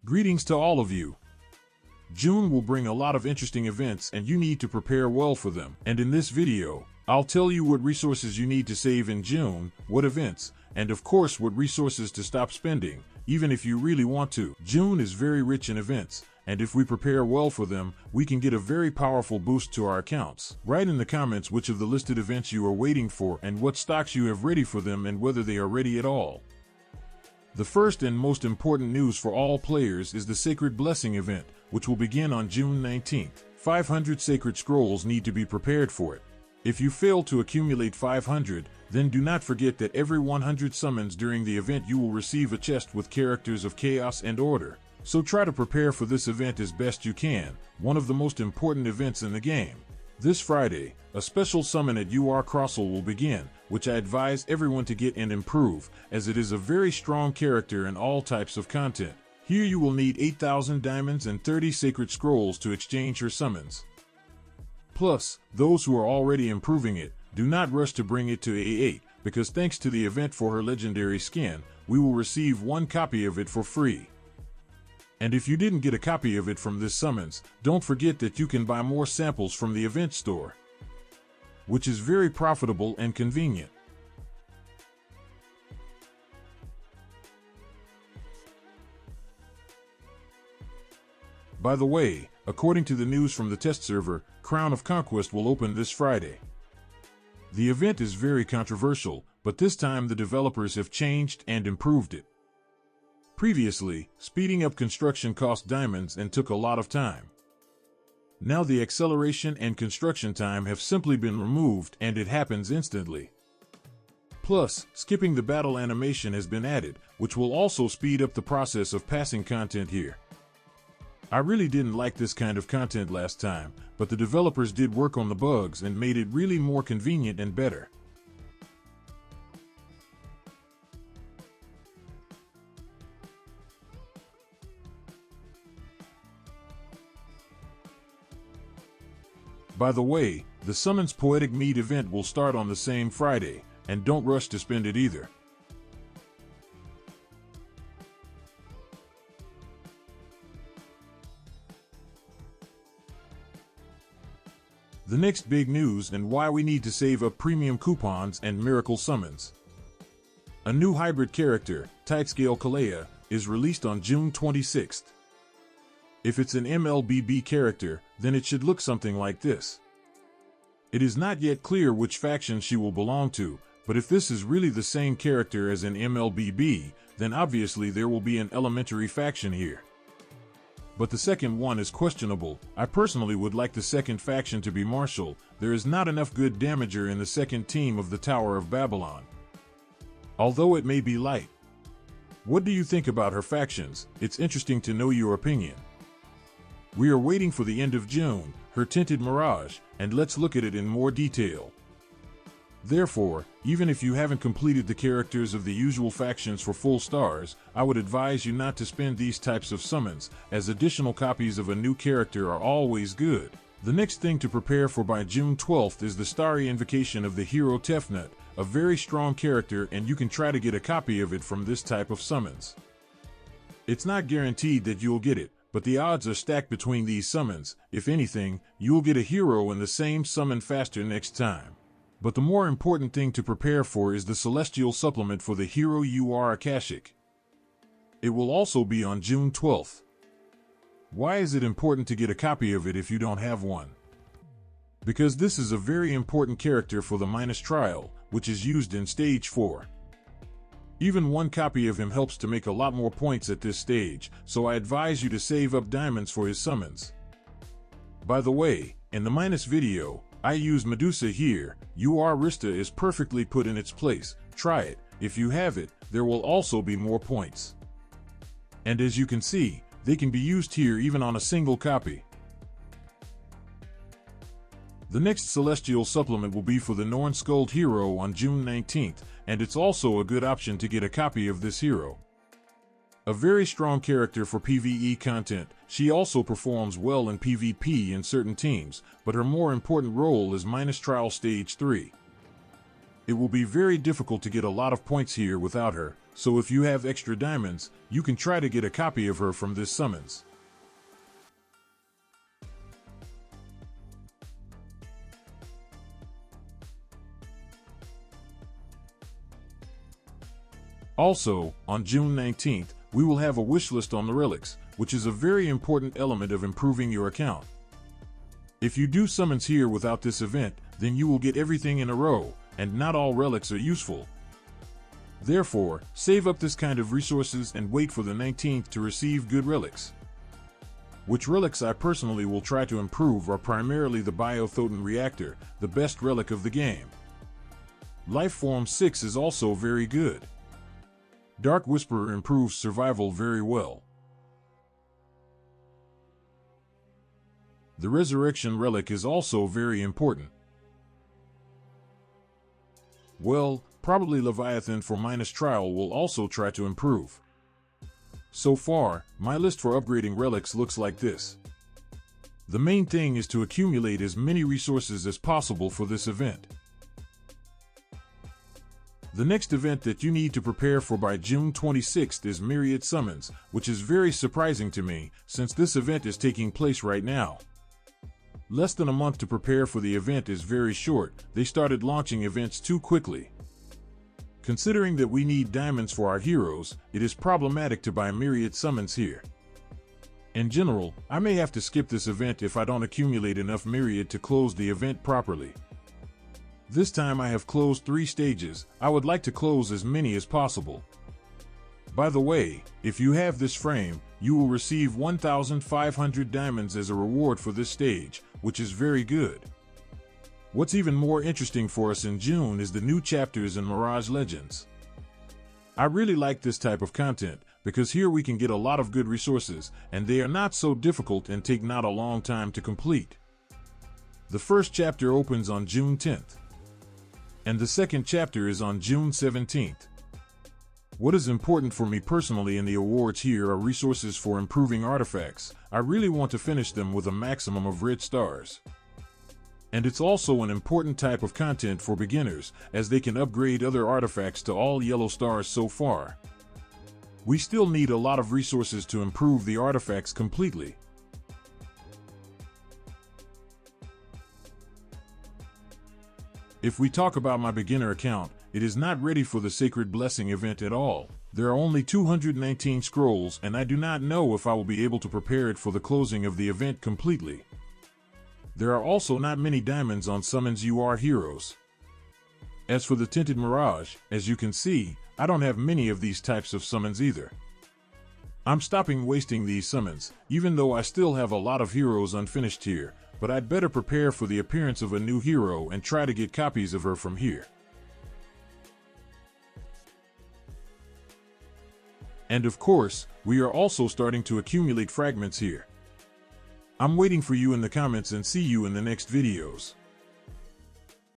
Greetings to all of you. June will bring a lot of interesting events and you need to prepare well for them. And in this video, I'll tell you what resources you need to save in June, what events, and of course what resources to stop spending, even if you really want to. June is very rich in events, and if we prepare well for them, we can get a very powerful boost to our accounts. Write in the comments which of the listed events you are waiting for and what stocks you have ready for them and whether they are ready at all. The first and most important news for all players is the Sacred Blessing event, which will begin on June 19th. 500 sacred scrolls need to be prepared for it. If you fail to accumulate 500, then do not forget that every 100 summons during the event you will receive a chest with characters of chaos and order. So try to prepare for this event as best you can, one of the most important events in the game. This Friday, a special summon at Crocell will begin, which I advise everyone to get and improve, as it is a very strong character in all types of content. Here you will need 8,000 diamonds and 30 sacred scrolls to exchange her summons. Plus, those who are already improving it, do not rush to bring it to A8, because thanks to the event for her legendary skin, we will receive one copy of it for free. And if you didn't get a copy of it from this summons, don't forget that you can buy more samples from the event store, which is very profitable and convenient. By the way, according to the news from the test server, Crown of Conquest will open this Friday. The event is very controversial, but this time the developers have changed and improved it. Previously, speeding up construction cost diamonds and took a lot of time. Now the acceleration and construction time have simply been removed and it happens instantly. Plus, skipping the battle animation has been added, which will also speed up the process of passing content here. I really didn't like this kind of content last time, but the developers did work on the bugs and made it really more convenient and better. By the way, the Summons Poetic Mead event will start on the same Friday, and don't rush to spend it either. The next big news and why we need to save up premium coupons and miracle summons. A new hybrid character, Tightscale Kalea, is released on June 26th. If it's an MLBB character, then it should look something like this. It is not yet clear which faction she will belong to, but if this is really the same character as an MLBB, then obviously there will be an elementary faction here. But the second one is questionable. I personally would like the second faction to be Martial. There is not enough good damager in the second team of the Tower of Babylon, although it may be light. What do you think about her factions? It's interesting to know your opinion. We are waiting for the end of June, her tinted Mirage, and let's look at it in more detail. Therefore, even if you haven't completed the characters of the usual factions for full stars, I would advise you not to spend these types of summons, as additional copies of a new character are always good. The next thing to prepare for by June 12th is the starry invocation of the hero Tefnut, a very strong character, and you can try to get a copy of it from this type of summons. It's not guaranteed that you'll get it, but the odds are stacked between these summons. If anything, you'll get a hero in the same summon faster next time. But the more important thing to prepare for is the Celestial Supplement for the hero Akashic. It will also be on June 12th. Why is it important to get a copy of it if you don't have one? Because this is a very important character for the Minus Trial, which is used in Stage 4. Even one copy of him helps to make a lot more points at this stage, so I advise you to save up diamonds for his summons. By the way, in the Minus video, I use Medusa here. Rista is perfectly put in its place. Try it. If you have it, there will also be more points. And as you can see, they can be used here even on a single copy. The next Celestial Supplement will be for the Norn Skuld hero on June 19th, and it's also a good option to get a copy of this hero. A very strong character for PvE content, she also performs well in PvP in certain teams, but her more important role is Minus Trial Stage 3. It will be very difficult to get a lot of points here without her, so if you have extra diamonds, you can try to get a copy of her from this summons. Also, on June 19th, we will have a wishlist on the relics, which is a very important element of improving your account. If you do summons here without this event, then you will get everything in a row, and not all relics are useful. Therefore, save up this kind of resources and wait for the 19th to receive good relics. Which relics I personally will try to improve are primarily the Biothoton Reactor, the best relic of the game. Lifeform 6 is also very good. Dark Whisperer improves survival very well. The Resurrection Relic is also very important. Well, probably Leviathan for minus trial will also try to improve. So far, my list for upgrading relics looks like this. The main thing is to accumulate as many resources as possible for this event. The next event that you need to prepare for by June 26th is Myriad Summons, which is very surprising to me, since this event is taking place right now. Less than a month to prepare for the event is very short. They started launching events too quickly. Considering that we need diamonds for our heroes, it is problematic to buy Myriad Summons here. In general, I may have to skip this event if I don't accumulate enough Myriad to close the event properly. This time I have closed 3 stages. I would like to close as many as possible. By the way, if you have this frame, you will receive 1,500 diamonds as a reward for this stage, which is very good. What's even more interesting for us in June is the new chapters in Mirage Legends. I really like this type of content, because here we can get a lot of good resources, and they are not so difficult and take not a long time to complete. The first chapter opens on June 10th. And the second chapter is on June 17th. What is important for me personally in the awards here are resources for improving artifacts. I really want to finish them with a maximum of red stars. And it's also an important type of content for beginners, as they can upgrade other artifacts to all yellow stars so far. We still need a lot of resources to improve the artifacts completely. If we talk about my beginner account, it is not ready for the Sacred Blessing event at all. There are only 219 scrolls, and I do not know if I will be able to prepare it for the closing of the event completely. There are also not many diamonds on Summons UR heroes. As for the Tinted Mirage, as you can see, I don't have many of these types of summons either. I'm stopping wasting these summons, even though I still have a lot of heroes unfinished here, but I'd better prepare for the appearance of a new hero and try to get copies of her from here. And of course, we are also starting to accumulate fragments here. I'm waiting for you in the comments and see you in the next videos.